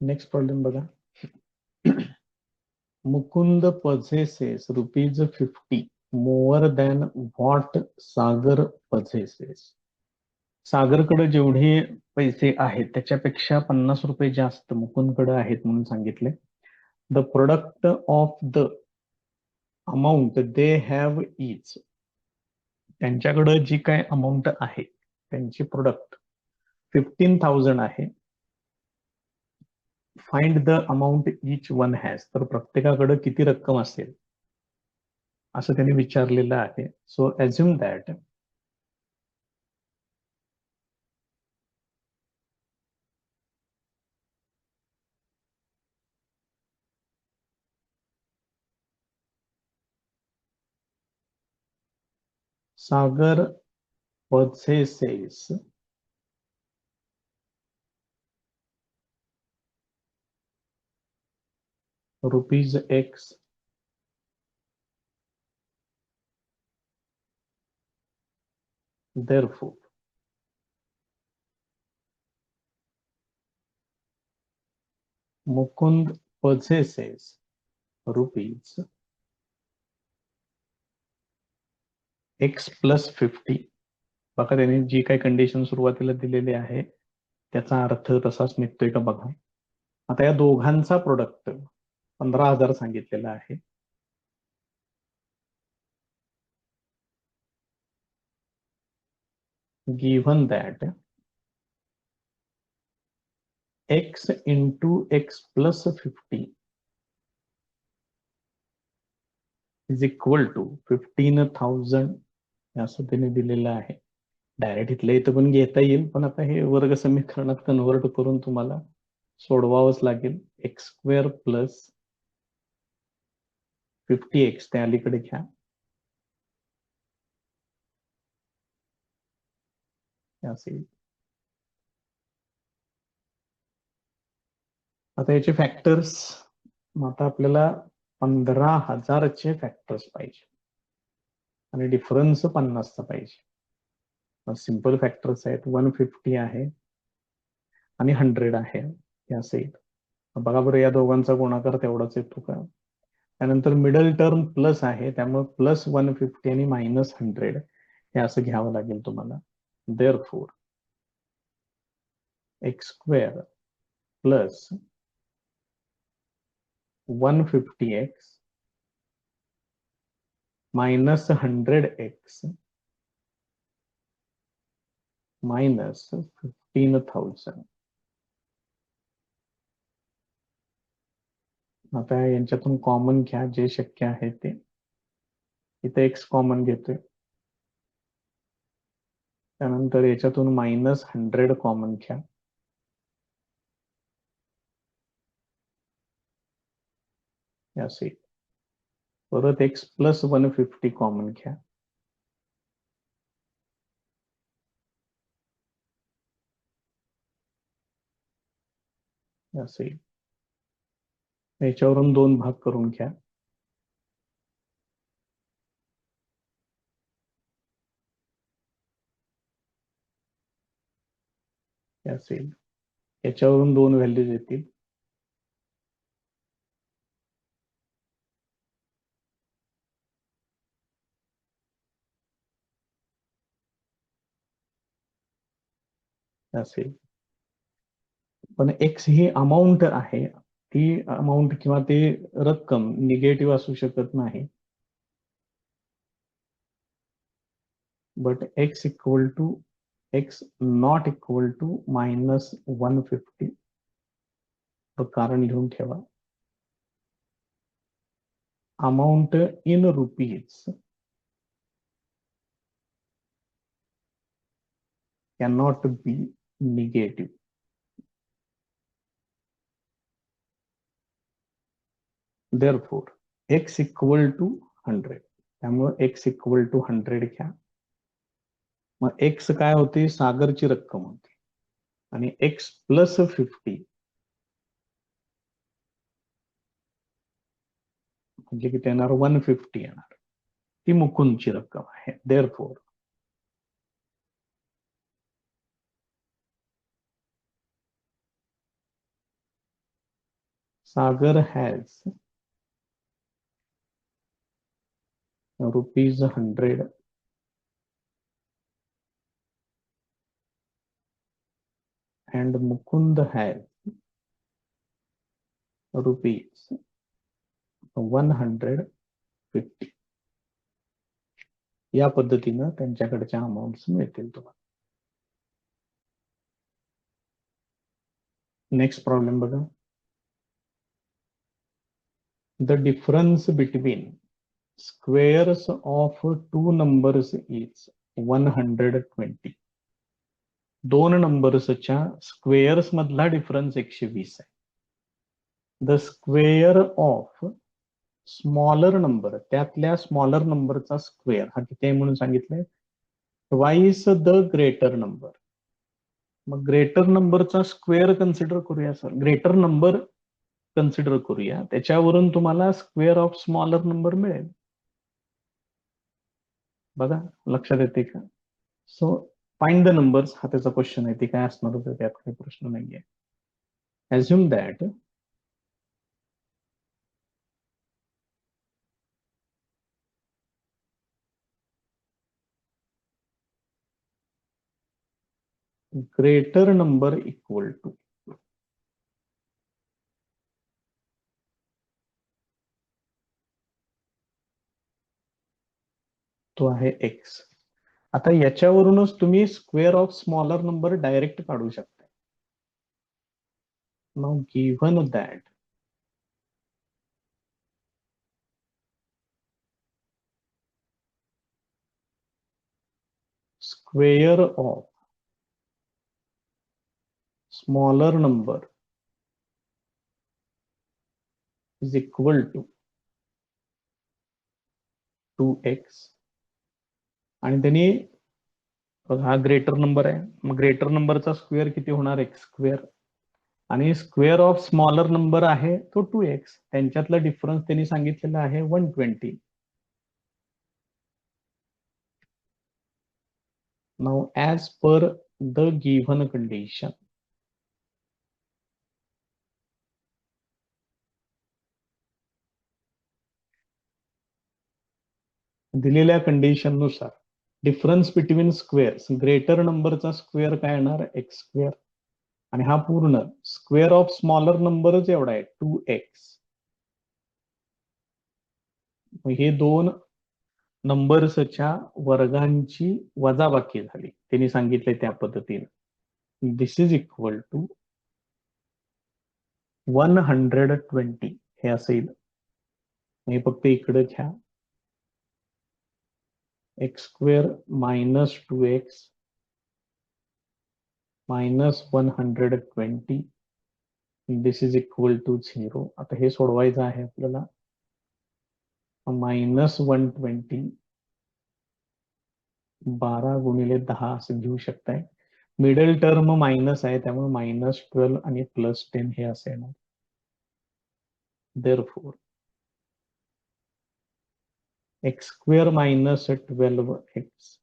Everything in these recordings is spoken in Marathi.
नेक्स्ट प्रॉब्लेम बघा. Mukund possesses ₹50 more than what Sagar possesses. सागरकडे जेवढे पैसे आहेत त्याच्यापेक्षा ₹50 जास्त मुकुंदकडे आहेत म्हणून सांगितले. The product of the amount they have is, त्यांच्याकडे जी काय अमाऊंट आहे त्यांची प्रोडक्ट 15,000 आहे. Find the amount each one has, तर प्रत्येकाकडे किती रक्कम असेल असं त्यांनी विचारलेलं आहे. So assume that Sagar possesses ₹X. Therefore, Mukund possesses ₹X plus 50. बघा त्यांनी जी काही कंडिशन सुरुवातीला दिलेली आहे त्याचा अर्थ तसाच निघतोय का बघा. आता या दोघांचा प्रोडक्ट 15,000 सांगितलेला आहे. Given that X into X plus 50 is equal to 15,000 असं त्याने दिलेलं आहे. डायरेक्ट इथल्या इथं पण घेता येईल, पण आता हे वर्ग समीकरणात कन्व्हर्ट करून तुम्हाला सोडवावंच लागेल. x² प्लस 50x त्या अलीकडे घ्या. असेल. आता याचे फॅक्टर्स, आता आपल्याला 15,000चे फॅक्टर्स पाहिजे आणि डिफरन्स 50चा पाहिजे. सिंपल फॅक्टर्स आहेत. 150 आहे आणि 100 आहे. हे असेल. बघा बरं या दोघांचा गुणाकार तेवढाच येतो का. त्यानंतर मिडल टर्म प्लस आहे त्यामुळे प्लस 150 आणि मायनस 100 हे असं घ्यावं लागेल तुम्हाला. Therefore x² plus 150x minus 100x minus 15,000. आता यांच्यातून कॉमन घ्या जे शक्य आहे ते. इथे x कॉमन घेतोय. त्यानंतर याच्यातून मायनस 100 कॉमन घ्या. असे परत x प्लस 150 कॉमन घ्या. असे याच्यावरून 2 भाग करून घ्या. असेल याच्यावरून 2 व्हॅल्यूज येतील. असेल पण x ही अमाऊंट आहे. ती अमाऊंट किंवा ते रक्कम निगेटिव्ह असू शकत नाही. But x equal to x not equal to minus 150. कारण लिहून ठेवा. Amount in rupees cannot be negative. Therefore, x equal to 100. त्यामुळे x equal to 100 घ्या. मग x काय होते सागरची रक्कम होती आणि x प्लस 50 म्हणजे किती येणार 150 येणार. ती मुकुंदची रक्कम आहे. Therefore, Sagar has ₹100 and Mukund has ₹150. या पद्धतीनं त्यांच्याकडच्या अमाउंट्स मिळतील तुम्हाला. नेक्स्ट प्रॉब्लेम बघा. The difference between squares of two numbers is 120. दोन नंबर्सच्या स्क्वेअर्स मधला डिफरन्स 120 आहे. The square of smaller number, त्यातल्या स्मॉलर नंबरचा स्क्वेअर हा किती आहे म्हणून सांगितलंय, ट्वाइस द ग्रेटर नंबर. मग ग्रेटर नंबरचा स्क्वेअर कन्सिडर करूया सर, ग्रेटर नंबर कन्सिडर करूया, त्याच्यावरून तुम्हाला स्क्वेअर ऑफ स्मॉलर नंबर मिळेल. बघा लक्षात येते का. सो फाइंड द नंबर्स हा त्याचा क्वेश्चन आहे, ते काय असणार होतं त्यात काही प्रश्न नाहीये. Assume that greater number equal to तो आहे x. आता याच्यावरूनच तुम्ही square of smaller number direct काढू शकता. Now given that square of smaller number is equal to 2x, आणि त्यांनी हा ग्रेटर नंबर आहे, मग ग्रेटर नंबरचा स्क्वेअर किती होणार, x स्क्वेअर, आणि स्क्वेअर ऑफ स्मॉलर नंबर आहे तो 2x, त्यांच्यातला डिफरन्स त्यांनी सांगितलेला आहे 120. Now as per the given condition, दिलेल्या कंडिशन नुसार डिफरन्स बिटवीन स्क्वेअर्स, ग्रेटर नंबरचा स्क्वेअर काय येणार x स्क्वेअर, आणि हा पूर्ण स्क्वेअर ऑफ स्मॉलर नंबरच एवढा आहे 2x. हे दोन नंबर्सच्या वर्गांची वजाबाकी झाली, त्यांनी सांगितले त्या पद्धतीने. दिस इज इक्वल टू 120 हे असेल. हे फक्त इकडे घ्या, x square minus 2x minus 120, this is equal to 0. आता हे सोडवायचं आहे आपल्याला. मायनस 120 12 गुणिले 10 असं घेऊ शकताय. मिडल टर्म मायनस आहे, त्यामुळे -12 आणि +10 हे असे येणार. Therefore x square minus 12x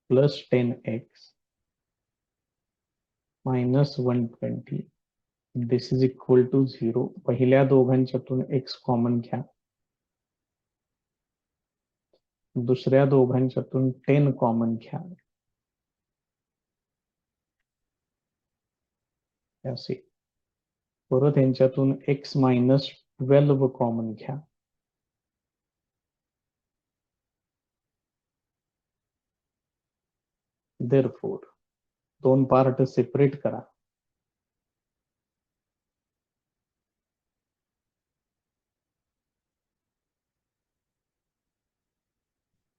plus 10x minus 120, this is equal to 0. पहिल्या दोघांच्यातून x कॉमन घ्या, दुसऱ्या दोघांच्यातून 10 कॉमन घ्या, असे. परत यांच्यातून x मायनस 12 कॉमन घ्या, देअरफॉर दोन पार्ट सेपरेट करा.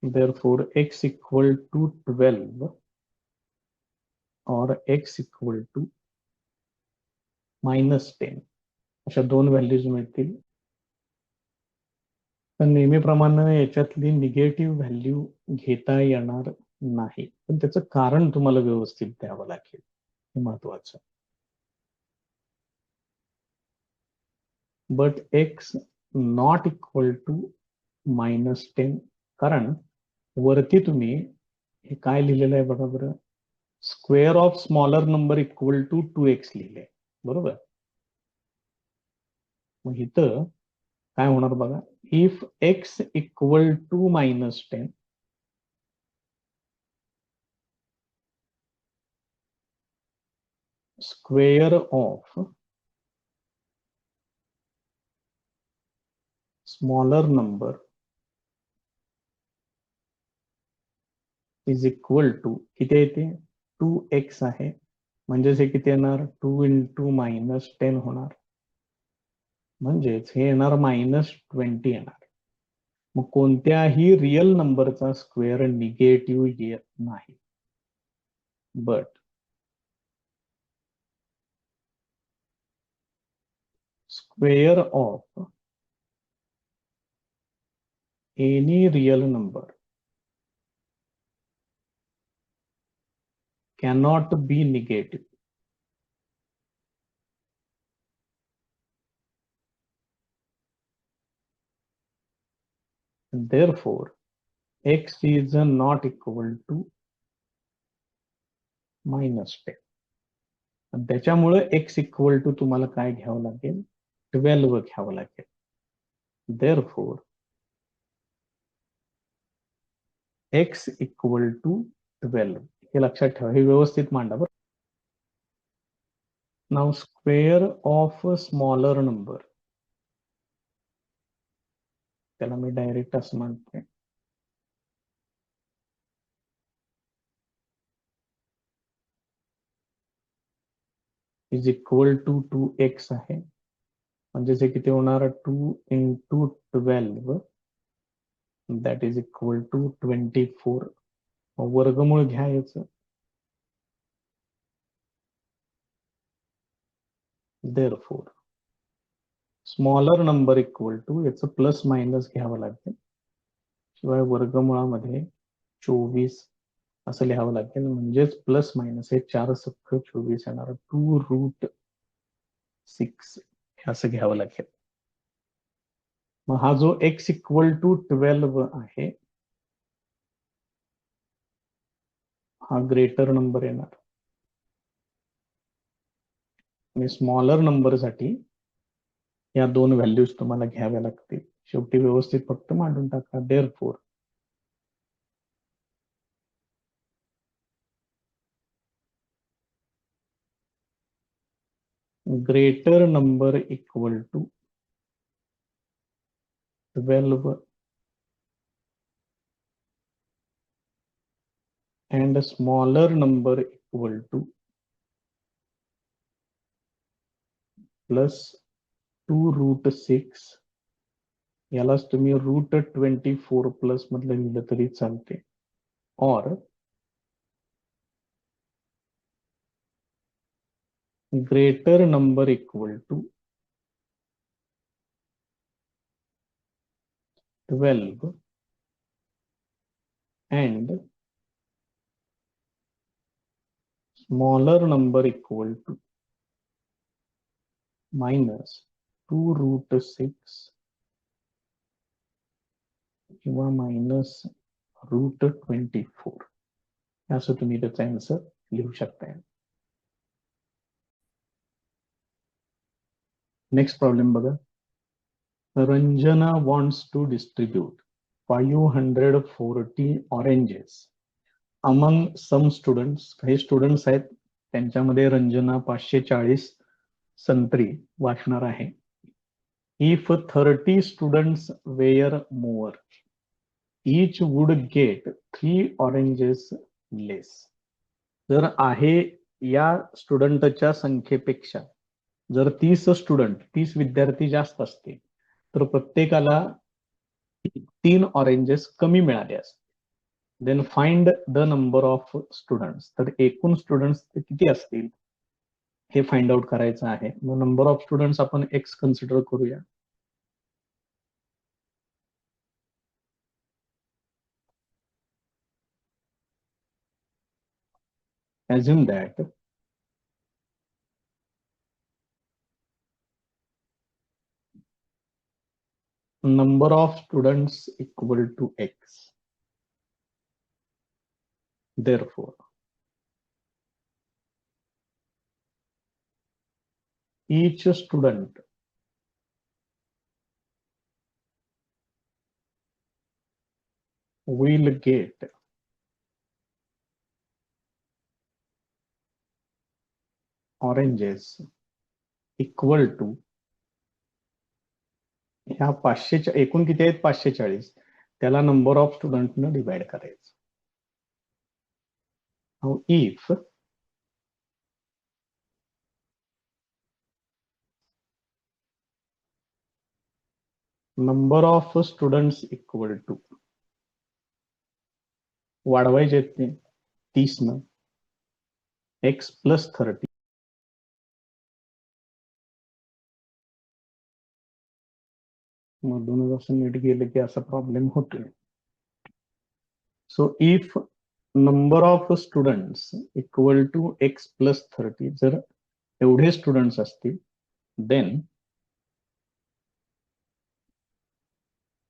Therefore x equal to 12 or x equal to -10 अशा दोन व्हॅल्यूज मिळतील. तर नेहमीप्रमाणे याच्यातली निगेटिव्ह व्हॅल्यू घेता येणार नाही, पण त्याचं कारण तुम्हाला व्यवस्थित द्यावं लागेल, हे महत्वाचं. But x not equal to -10, कारण वरती तुम्ही हे काय लिहिलेलं आहे बघा बरं, square of smaller number equal to 2x लिहिले, बरोबर. मग इथं काय होणार बघा, if x equal to -10, square of smaller number is equal to किती येते, 2x आहे, म्हणजेच हे किती येणार, 2 इंटू -10 होणार, म्हणजेच हे येणार -20 येणार. मग कोणत्याही रिअल नंबरचा स्क्वेअर निगेटिव्ह येत नाही. But square of any real number cannot be negative. Therefore, x is not equal to -10. त्याच्यामुळे x इक्वल टू तुम्हाला काय घ्यावं लागेल, 12 घ्यावं लागेल. Therefore, x equal to 12. हे लक्षात ठेवा, हे व्यवस्थित मांडा बरं. नाव स्क्वेअर ऑफ स्मॉलर नंबर, त्याला मी डायरेक्ट असं म्हणते, इज इक्वल टू 2x आहे, म्हणजेच हे किती होणार, 2 into 12, that is equal to 24. वर्गमूळ घ्या याचं. Therefore, smaller number equal to, याचं प्लस मायनस घ्यावं लागेल, शिवाय वर्गमुळामध्ये 24 असं लिहावं लागेल, म्हणजेच प्लस मायनस हे 4 सख्ख 24 येणार, 2√6 असं घ्यावं लागेल. मग हा जो x इक्वल टू 12 आहे, हा ग्रेटर नंबर येणार, आणि स्मॉलर नंबर साठी या दोन व्हॅल्यूज तुम्हाला घ्याव्या लागतील. शेवटी व्यवस्थित फक्त मांडून टाका. Therefore, greater number equal to 12 and smaller number equal to plus 2√6, यालाच तुम्ही √24 प्लस मधलं लिहिलं तरी चालते, और greater number equal to 12 and smaller number equal to -2√6 किंवा -√24, असं तुम्ही त्याचा आन्सर लिहू शकता. नेक्स्ट प्रॉब्लेम बघा. Ranjana wants to distribute 540 oranges among some students. काही स्टुडंट्स आहेत, त्यांच्यामध्ये रंजना 540 संत्री वाचणार आहे. If 30 students were more, each would get 3 oranges less. जर आहे या स्टुडंटच्या संख्येपेक्षा जर 30 विद्यार्थी जास्त असतील, तर प्रत्येकाला 3 ऑरेंजेस कमी मिळाले असते. Then find the number of students. तर एकूण स्टुडंट्स किती असतील हे फाइंड आउट करायचं आहे. मग नंबर ऑफ स्टुडंट्स आपण एक्स कन्सिडर करूया. Assume that number of students equal to x. Therefore, each student will get oranges equal to ह्या 500 एकूण किती आहेत 540 त्याला नंबर ऑफ स्टुडंटनं डिवाइड करायचं. If number of students equal to वाढवायचे आहेत ते 30 न x + 30 मधूनच असं नीट गेलं की असा प्रॉब्लेम होतोय. So if number of students equal to x + 30 जर एवढे स्टुडंट्स असतील then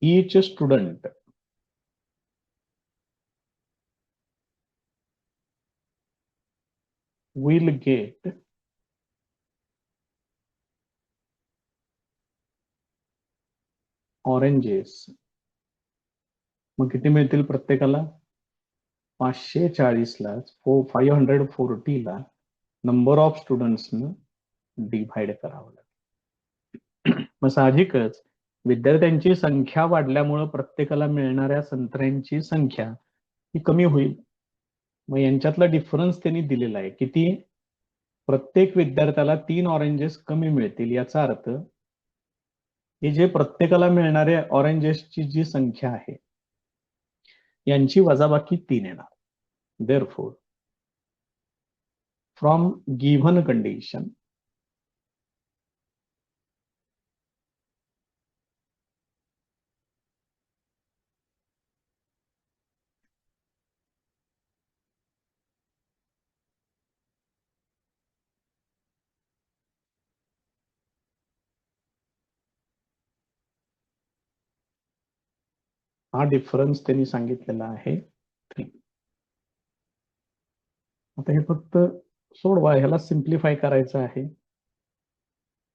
each student will get oranges. मग किती मिळतील प्रत्येकाला 540 ला 540 ला नंबर ऑफ स्टुडंट्सनं डिव्हाइड करावं लागेल. मग साहजिकच विद्यार्थ्यांची संख्या वाढल्यामुळे प्रत्येकाला मिळणाऱ्या संत्र्यांची संख्या ही कमी होईल. मग यांच्यातला डिफरन्स त्यांनी दिलेला आहे किती प्रत्येक विद्यार्थ्याला 3 ऑरेंजेस कमी मिळतील. याचा अर्थ हे जे प्रत्येकाला मिळणाऱ्या ऑरेंजेसची जी संख्या आहे यांची वजाबाकी 3 येणार. देअरफॉर फ्रॉम गिव्हन कंडिशन हा डिफरन्स त्यांनी सांगितलेला आहे 3. आता हे फक्त सोडवा ह्याला सिम्प्लिफाय करायचं आहे.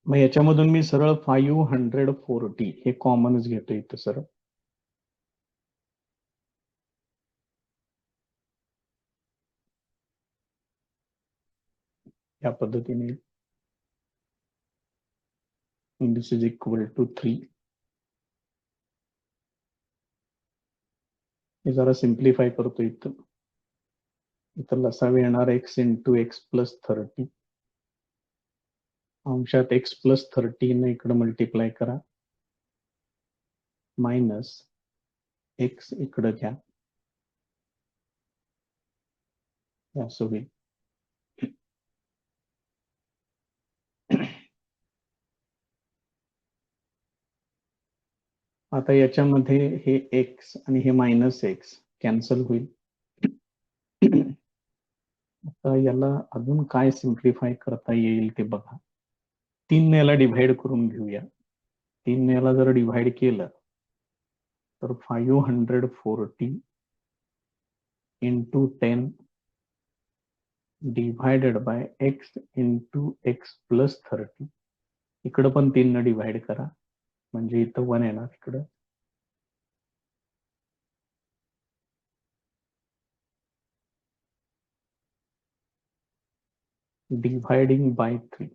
मग याच्यामधून मी सरळ 540 हे कॉमनच घेतो इथं सरळ. या पद्धतीने दिस इज इक्वल टू 3. हे जरा सिम्प्लिफाय करतो इथं. इथं लसावी येणार x इंटू x + 30 अंशात x + 30 ने इकडे मल्टिप्लाय करा मायनस x इकडे घ्या असं होईल. आता याच्यामध्ये हे x आणि हे -x कॅन्सल होईल. आता याला अजून काय सिम्प्लिफाय करता येईल ते बघा. 3 ने याला डिव्हाइड करून घेऊया. 3 ने याला जर डिव्हाइड केलं तर 540 into 10 divided by x into x + 30 इकडं पण 3 न डिव्हाइड करा म्हणजे इथं 1 येणार इकडं. डिव्हाइडिंग बाय 3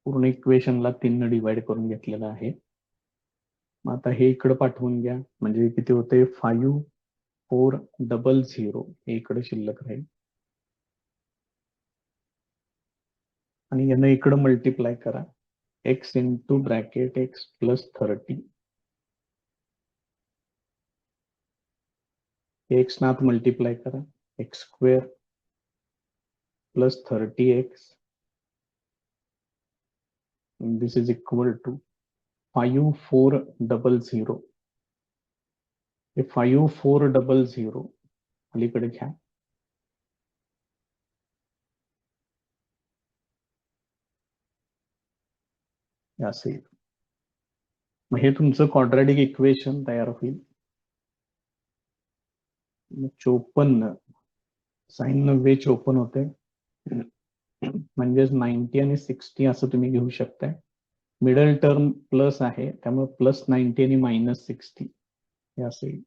पूर्ण इक्वेशनला 3 न डिव्हाइड करून घेतलेलं आहे. मग आता हे इकडे पाठवून घ्या म्हणजे किती होते 5400 हे इकडे शिल्लक राहील आणि यानं इकडे मल्टिप्लाय करा x into bracket x + 30 x नाथ मल्टिप्लाय करा x² + 30x this is equal to 5400. हे 5400 अलीकडे घ्या असेल. मग हे तुमचं क्वाड्रॅटिक इक्वेशन तयार होईल. 54 sin 90 54 होते म्हणजेच 90 आणि 60 असं तुम्ही घेऊ शकताय. मिडल टर्म प्लस आहे त्यामुळे +90 आणि -60 हे असेल.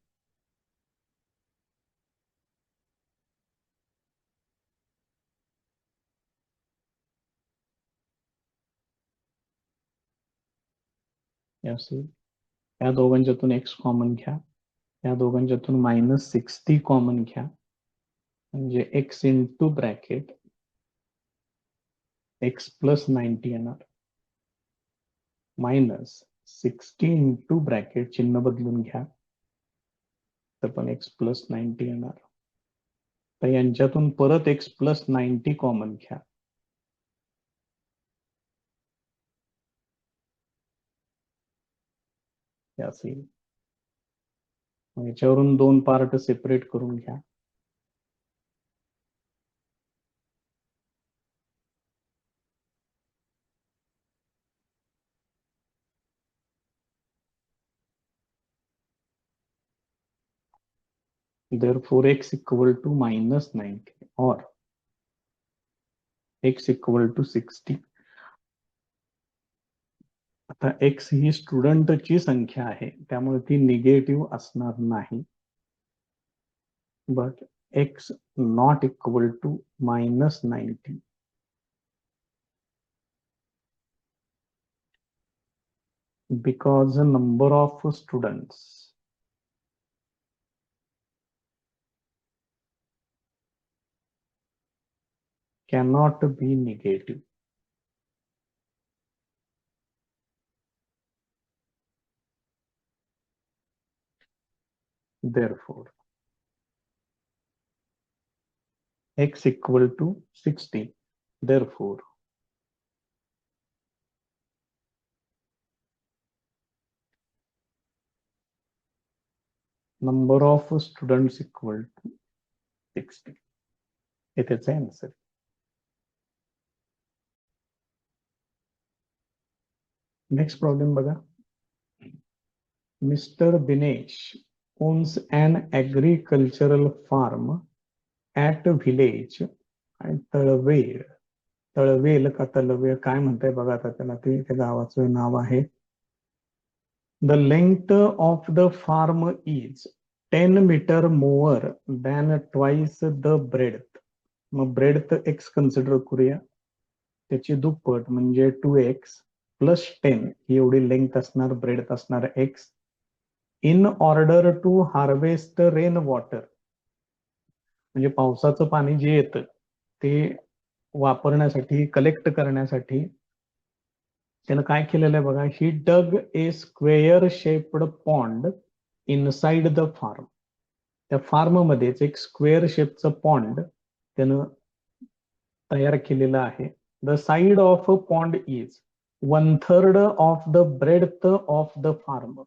या दोघांच्यातून एक्स कॉमन घ्या, या दोघांच्यातून -60 कॉमन घ्या, म्हणजे x into bracket x plus 90 येणार, -60 इंटू ब्रॅकेट चिन्ह बदलून घ्या, तर पण एक्स प्लस 90 येणार. तर यांच्यातून परत एक्स प्लस 90 कॉमन घ्या, असेल. याच्यावरून 2 पार्ट सेपरेट करून घ्या. Therefore x equal to -90 or x equal to 60. आता x ही स्टुडंटची संख्या आहे, त्यामुळे ती निगेटिव्ह असणार नाही. But x not equal to -90 because the number of students cannot be negative. Therefore x equal to 60. Therefore number of students equal to 60. It's the answer. Next problem बघा. Mr. Dinesh owns an agricultural farm at village आणि तळवेल, तळवेल का तळवेल काय म्हणताय बघा आता त्याला, ते त्या गावाचं नाव आहे. The length of the farm is 10 meter more than twice the breadth. मग breadth x कन्सिडर करूया, त्याची दुप्पट म्हणजे 2x प्लस 10 ही एवढी लेंथ असणार, ब्रेडथ असणार x. In order to harvest rain water, म्हणजे पावसाचं पाणी जे येतं ते वापरण्यासाठी, कलेक्ट करण्यासाठी त्यानं काय केलेलं आहे बघा. He dug a square shaped pond inside the farm. त्या फार्म मध्येच एक स्क्वेअर शेपचं पॉन्ड त्यानं तयार केलेलं आहे. The side of a pond is 1/3 of the breadth of the farm.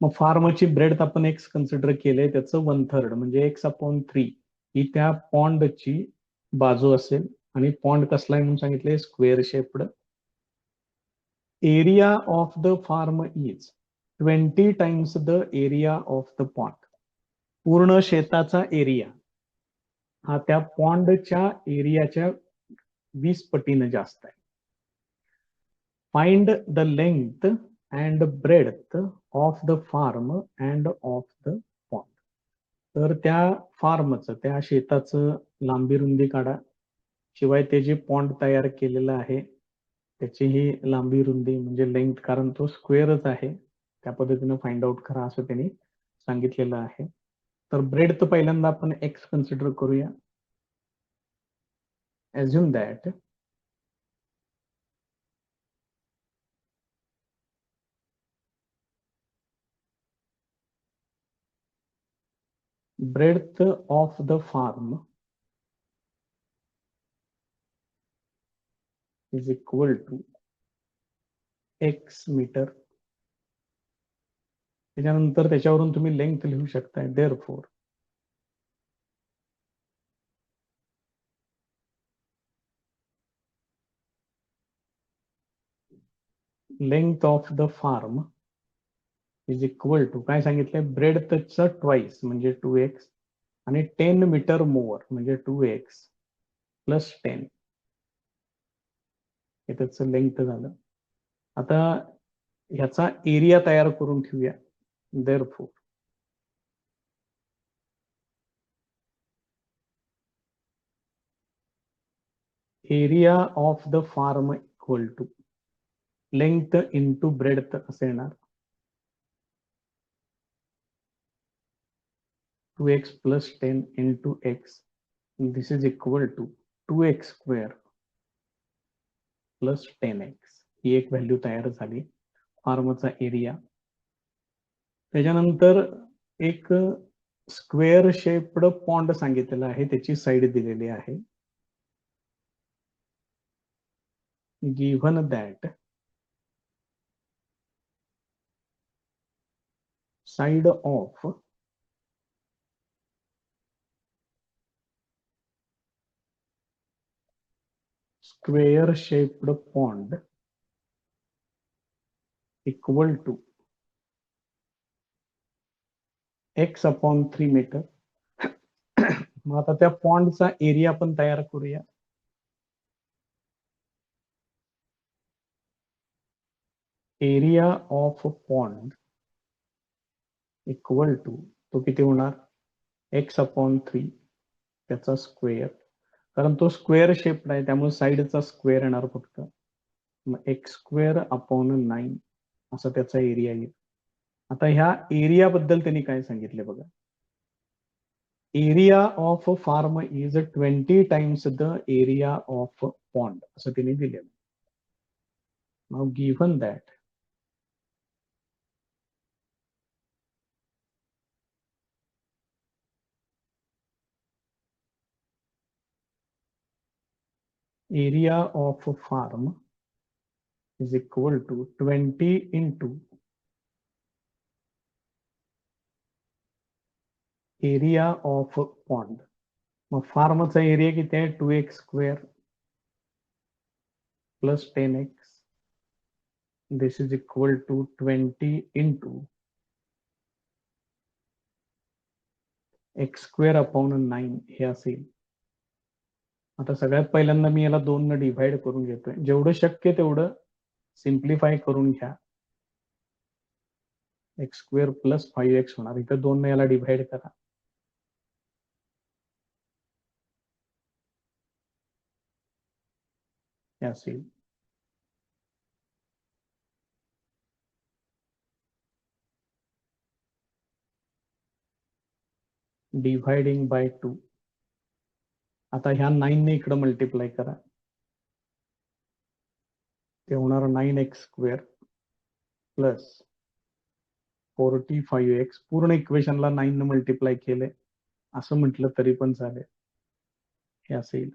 मग फार्मची ब्रेडथ आपण एक्स कन्सिडर केले, त्याचं 1/3 म्हणजे x/3 ही त्या पॉन्डची बाजू असेल. आणि पॉन्ड कसला आहे म्हणून सांगितले, square shaped. Area of the farm is 20 times the area of the pond. पूर्ण शेताचा एरिया हा त्या पॉन्डच्या एरियाच्या 20 पटीने जास्त आहे. Find the length and breadth of the farm and of the pond. तर त्या फार्मचं, त्या शेताचं लांबी रुंदी काढा, शिवाय ते जे पॉन्ड तयार केलेलं आहे त्याची ही लांबी रुंदी म्हणजे लेंथ, कारण तो स्क्वेअरच आहे, त्या पद्धतीने फाइंड आउट करा असं त्यांनी सांगितलेलं आहे. तर ब्रेडथ पहिल्यांदा आपण एक्स कन्सिडर करूया. assume that breadth of the farm is equal to x metre. त्याच्यानंतर त्याच्यावरून तुम्ही लेंथ लिहू शकताय. therefore length of the farm is equal to काय सांगितलंय, ब्रेडथचा ट्वाइस म्हणजे 2x आणि 10 मीटर मोर म्हणजे 2x प्लस 10 हे त्याचं लेंथ झालं. आता ह्याचा एरिया तयार करून ठेवूया. therefore area of the farm equal to length into breadth असं येणार. 2x plus 10 into x. This is equal to 2x square plus 10x. ही एक व्हॅल्यू तयार झाली फार्मचा एरिया. त्याच्यानंतर एक स्क्वेअर शेप्ड पॉन्ड सांगितलेला आहे, त्याची साईड दिलेली आहे. Given that side of square shaped pond equal to x upon 3 metre. मग आता त्या पॉन्डचा एरिया आपण तयार करूया. Area of pond equal to, तो किती होणार, x अपॉन 3 त्याचा स्क्वेअर, कारण तो स्क्वेअर शेप्ड आहे त्यामुळे साइडचा स्क्वेअर येणार फक्त. मग x स्क्वेअर अपॉन 9 असा त्याचा एरिया येईल. आता ह्या एरिया बद्दल त्यांनी काय सांगितले बघा. Area of farm is 20 times the area of pond असं त्यांनी दिलेलं. Now given that area of a farm is equal to 20 into area of a pond. मग फार्मचा एरिया किती आहे, 2x square plus 10x. This is equal to 20 into x square upon 9 हे असेल. आता सगळ्यात पहिल्यांदा मी याला 2 न डिव्हाइड करून घेतोय. जेवढं शक्य तेवढं सिम्प्लिफाय करून घ्या. x स्क्वेअर प्लस 5x होणार. इथं 2 ने याला डिव्हाइड करा. हे असेल. डिव्हाइडिंग बाय 2. आता ह्या 9 ने इकडे मल्टिप्लाय करा, ते होणार 9x स्क्वेअर प्लस 45x. पूर्ण इक्वेशनला 9 ने मल्टिप्लाय केले असं म्हटलं तरी पण चालेल. हे असेल.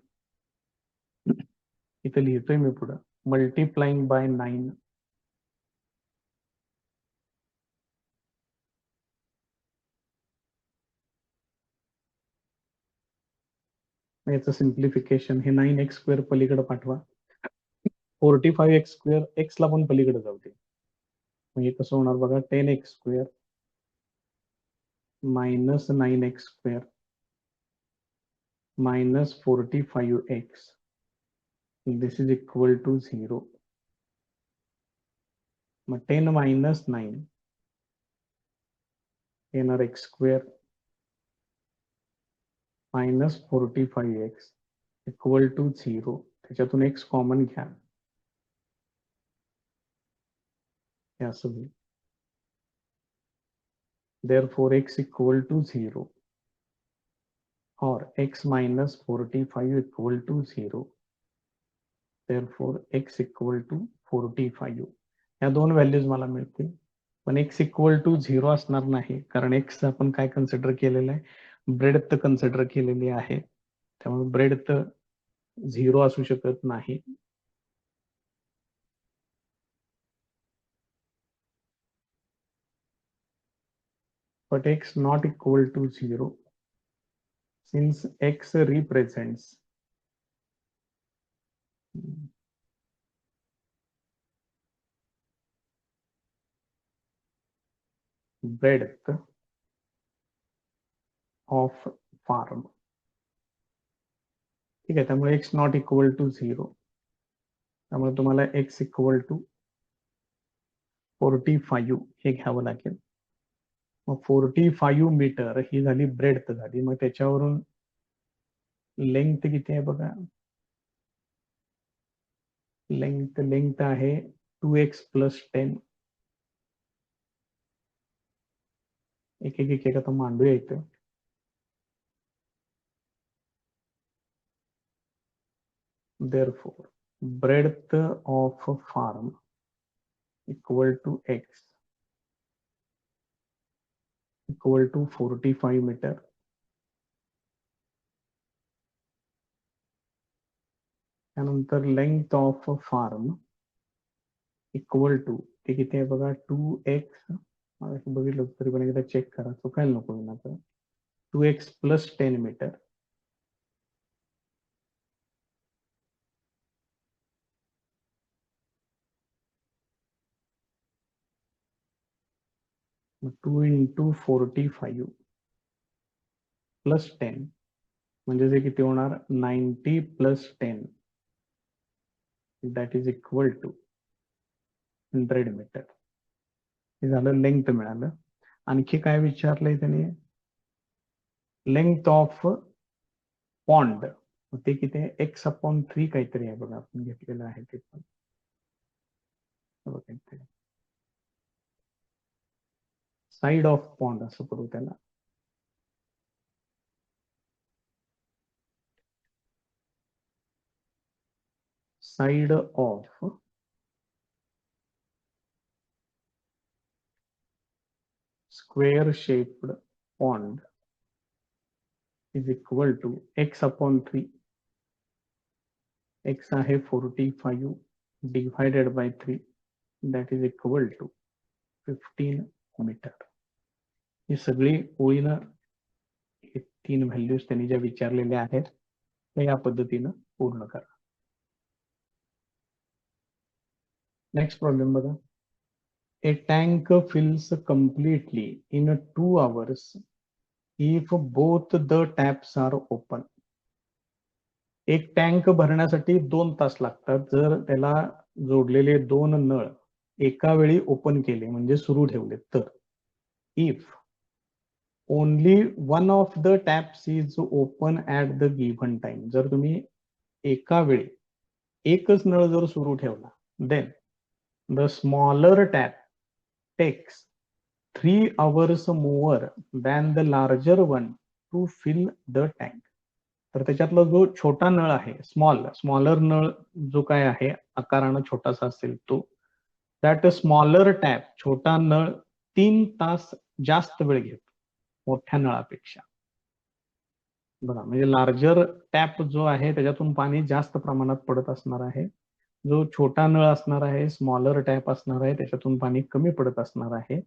इथे लिहितोय मी पुढं, मल्टिप्लाइंग बाय 9 याचं सिम्प्लिफिकेशन. हे 9x स्क्वेअर पलीकडे पाठवा, 45x स्क्वेअर x ला पण पलीकडे जाऊ दे. मग हे कसं होणार बघा, 10x square minus 9x square minus 45x. This is equal to 0. मग 10 मायनस 9 येणार x square minus 45x equal to 0. त्याच्यातून x कॉमन घ्या, हे असं होईल. Therefore x equal to 0 or x minus 45 equal to 0. Therefore x equal to 45. या दोन व्हॅल्यूज मला मिळतील. पण x इक्वल टू 0 असणार नाही, कारण x आपण काय कन्सिडर केलेलं आहे, ब्रेडथ कन्सिडर केलेली आहे. त्यामुळे ब्रेडथ 0 असू शकत नाही. But x not equal to 0 since x represents breadth of farm. ठीक आहे. त्यामुळे x नॉट इक्वल टू 0. त्यामुळे तुम्हाला x इक्वल टू 45 हे घ्यावं लागेल. मग 45 मीटर ही झाली ब्रेडथ झाली. मग त्याच्यावरून लेंथ किती आहे बघा, लेंथ आहे 2x plus 10. एक आता मांडूया इथं. Therefore, breadth of a farm equal to x equal to 45 meter. त्यानंतर length of a farm equal to, ते किती आहे बघा, 2x. बघितलं तरी पण एकदा चेक करा, चुकायला नको ना. 2x plus 10 meter. मग 2 into 45 plus 10 म्हणजे ते किती होणार, 90 plus 10, that is equal to 100 metre. हे झालं, लेंथ मिळालं. आणखी काय विचारलंय त्याने, लेंथ ऑफ पॉन्ड, ते किती आहे, x/3 काहीतरी आहे बघा, आपण घेतलेलं आहे ते पण. साइड ऑफ पॉन्ड असं करू त्याला. Side of square shaped pond is equal to x/3. x आहे 45 divided by 3, that is equal to 15 metre. ही सगळी ओळीनं हे 3 व्हॅल्यूज त्यांनी ज्या विचारलेल्या आहेत त्या या पद्धतीनं पूर्ण करा. नेक्स्ट प्रॉब्लेम बघा. A tank fills completely in 2 hours if both the taps are open. एक टँक भरण्यासाठी 2 तास लागतात जर त्याला जोडलेले 2 नळ एका वेळी ओपन केले, म्हणजे सुरू ठेवले तर. If only one of the taps is open at the given time. जर तुम्ही एका वेळी एकच नळ जर सुरू ठेवला, then the smaller tap takes 3 hours more than the larger one to fill the tank. तर त्याच्यातला जो छोटा नळ आहे, स्मॉलर नळ जो काय आहे, आकारानं छोटासा असेल तो, दॅट स्मॉलर टॅप, छोटा नळ 3 तास जास्त वेळ घेतो मोठ्या नळापेक्षा. बघा, म्हणजे लार्जर टॅप जो आहे त्याच्यातून पाणी जास्त प्रमाणात पडत असणार आहे. जो छोटा नळ असणार आहे, स्मॉलर टॅप असणार आहे, त्याच्यातून पाणी कमी पडत असणार आहे.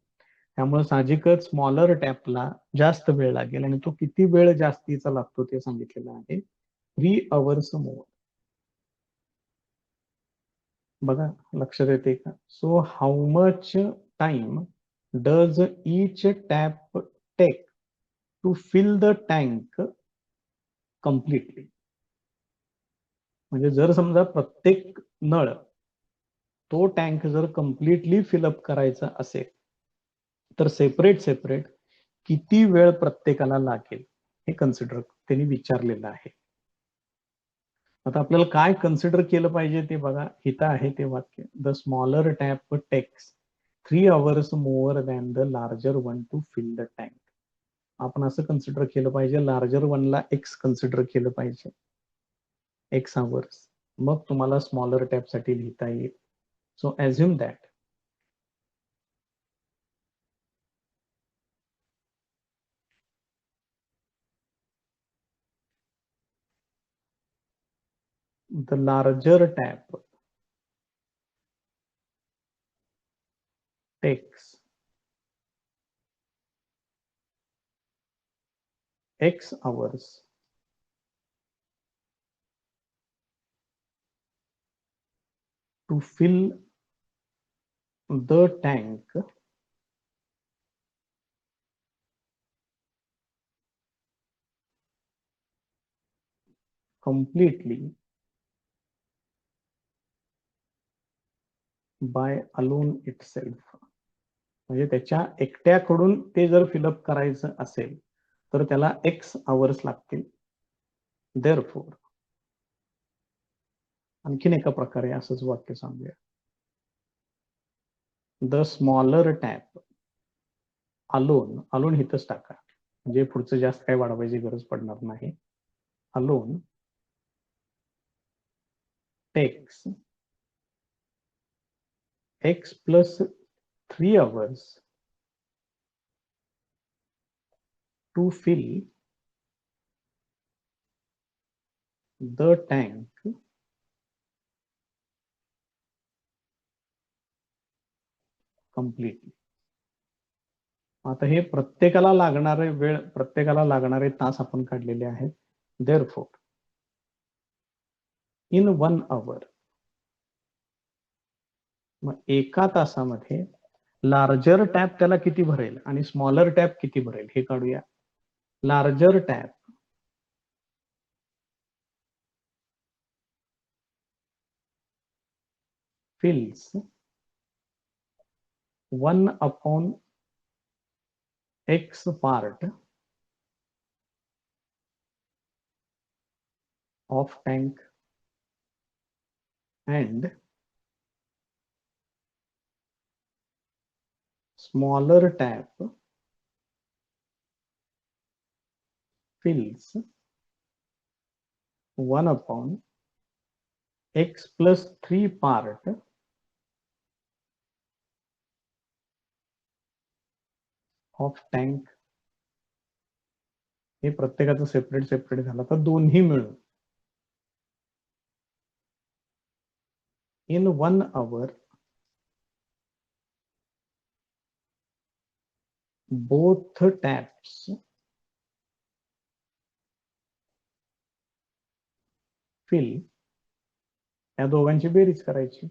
त्यामुळे साहजिकच स्मॉलर टॅपला जास्त वेळ लागेल, आणि तो किती वेळ जास्तीचा लागतो ते सांगितलेलं आहे, 3 hours more. बघा, लक्षात येते का. So how much time does each tap take to fill the tank completely. म्हणजे जर समजा प्रत्येक नळ तो टँक जर कम्प्लिटली फिलअप करायचा असेल तर सेपरेट किती वेळ प्रत्येकाला लागेल हे कन्सिडर त्यांनी विचारलेलं आहे. आता आपल्याला काय कन्सिडर केलं पाहिजे ते बघा, इथं आहे ते वाक्य, the smaller tap takes 3 hours more than the larger one to fill the tank. आपण असं कन्सिडर केलं पाहिजे, लार्जर वनला x कन्सिडर केलं पाहिजे, x hours. मग तुम्हाला स्मॉलर टॅप साठी लिहिता येईल. So assume that the larger tap takes x hours to fill the tank completely by alone itself. म्हणजे त्याच्या एकट्याकडून ते जर फिलअप करायचं असेल तर त्याला x hours लागतील. Therefore, आणखीन एका प्रकारे असंच वाक्य सांगूया, द स्मॉलर टॅप अलोन इथंच टाका, म्हणजे पुढचं जास्त काही वाढवायची गरज पडणार नाही. Alone takes x plus 3 hours to fill the tank completely. आता हे प्रत्येकाला लागणारे वेळ, प्रत्येकाला लागणारे तास आपण काढलेले आहेत. Therefore, in 1 hour, मग एका तासामध्ये लार्जर टॅप त्याला किती भरेल आणि स्मॉलर टॅप किती भरेल हे काढूया. Larger tap fills 1/x part of tank and smaller tap fills 1/x plus 3 part of tank. हे प्रत्येकाचं सेपरेट सेपरेट झालं तर दोन्ही मिळून in 1 hour both taps fill, या दोघांची बेरीज करायची.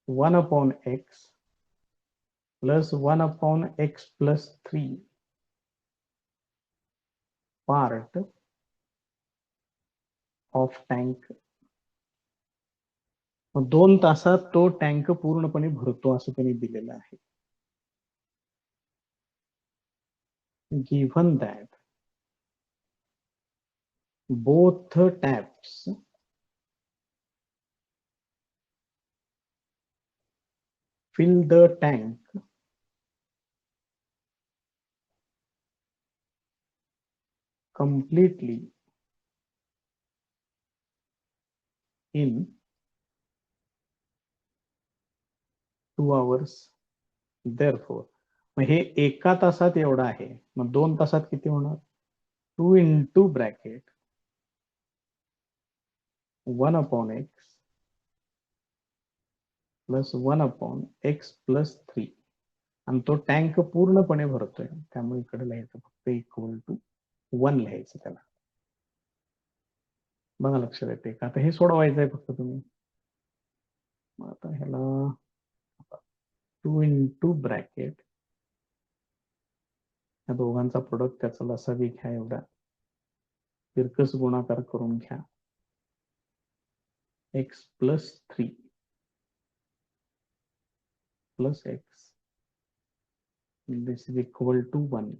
1/x plus 1/x plus 3 part of tank. 2 तासात तो टँक पूर्णपणे भरतो असं त्यांनी दिलेलं आहे. Given that both taps fill the tank completely in 2 hours. Therefore, मग हे एका तासात एवढं आहे, मग 2 तासात किती होणार? 2 into bracket 1/x plus 1/x plus 3, आणि तो टँक पूर्णपणे भरतोय त्यामुळे इकडे लिहायचं फक्त इक्वल टू 1 लिहायचं त्याला. बघा लक्षात येते का? आता हे सोडवायचं आहे फक्त तुम्ही. मग आता ह्याला 2 into bracket, या दोघांचा प्रोडक्ट त्याचा लसावी घ्या, एवढा तिरकस गुणाकार करून घ्या. x plus 3 plus x, this is equal to 1.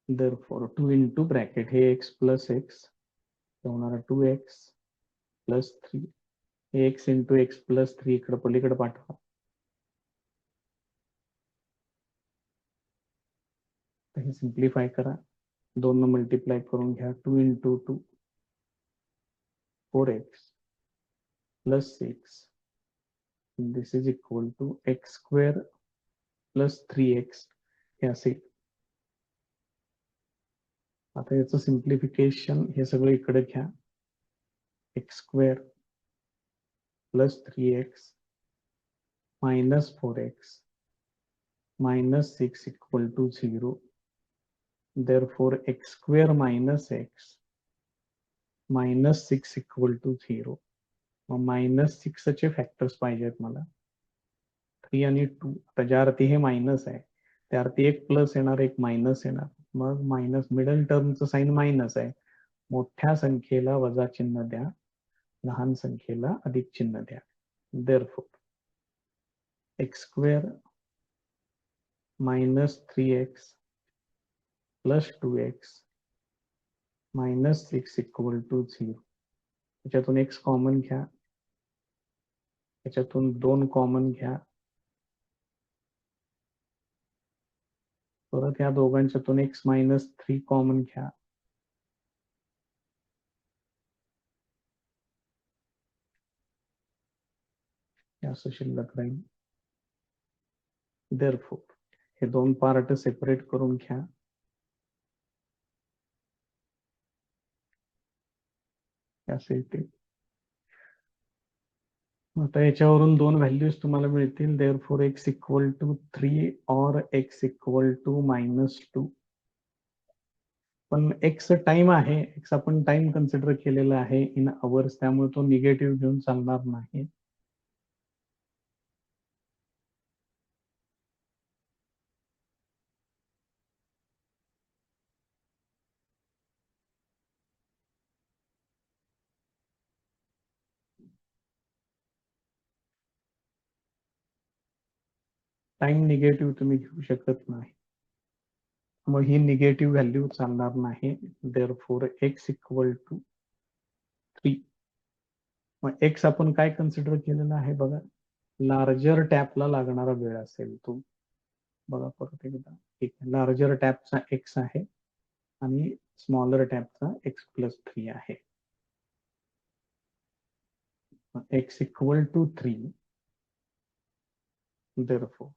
Therefore 2 into bracket हे x plus x होणार 2x plus 3, हे x into x plus 3 इकडे पलीकडे पाठवा. हे सिम्प्लिफाय करा, 2 ने मल्टिप्लाय करून घ्या. 2 into 2 4x plus 6, this is equal to x square plus 3x हे असेल. आता याचं सिम्प्लिफिकेशन हे सगळं इकडे घ्या. x square plus 3x minus 4x minus 6 equal to 0. Therefore x square minus x minus 6 equal to 0. मग मायनस 6 चे फॅक्टर्स पाहिजेत मला. 3 आणि 2, आता ज्या अर्थी हे मायनस आहे त्या अर्थी एक प्लस येणार, एक मायनस येणार. मग मायनस, मिडल टर्मचं साइन मायनस आहे. मोठ्या संख्येला वजा चिन्ह द्या, लहान संख्येला अधिक चिन्ह द्या. Therefore x square minus 3x plus 2x minus 6 equal to 0. त्याच्यातून x कॉमन घ्या, त्याच्यातून 2 कॉमन घ्या, परत या दोघांच्यातून x-3 कॉमन घ्या. असं शिल्लक राहील. देअरफॉर हे दोन पार्ट सेपरेट करून घ्या. असे येते. आता याच्यावरून दोन व्हॅल्यूज तुम्हाला मिळतील. देअरफॉर x इक्वल टू 3 और x इक्वल टू -2. पण x टाइम आहे, x आपण टाइम कन्सिडर केलेला आहे इन अवर्स, त्यामुळे तो निगेटिव्ह घेऊन चालणार नाही. टाइम निगेटिव्ह तुम्ही घेऊ शकत नाही, मग ही निगेटिव्ह व्हॅल्यू चालणार नाही. Therefore x equal to 3. मग x आपण काय कन्सिडर केलेला आहे बघा, लार्जर टॅपला लागणारा वेळ असेल तो. बघा परत एकदा, ठीक आहे. लार्जर टॅपचा x आहे आणि स्मॉलर टॅपचा x+3 आहे. x equal to 3. Therefore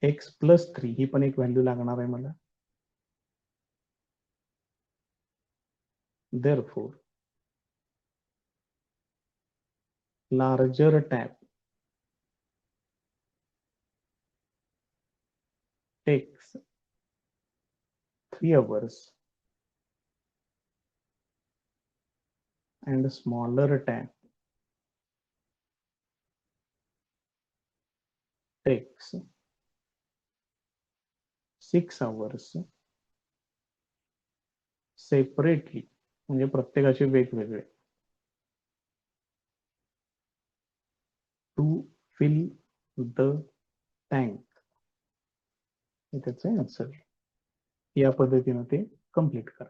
x+3 ही पण एक व्हॅल्यू लागणार आहे मला. Therefore larger tab takes 3 hours and smaller tab takes 6 hours separately, म्हणजे प्रत्येकाचे वेगवेगळे, to fill the tank. त्याचे आन्सर या पद्धतीने ते कंप्लीट करा.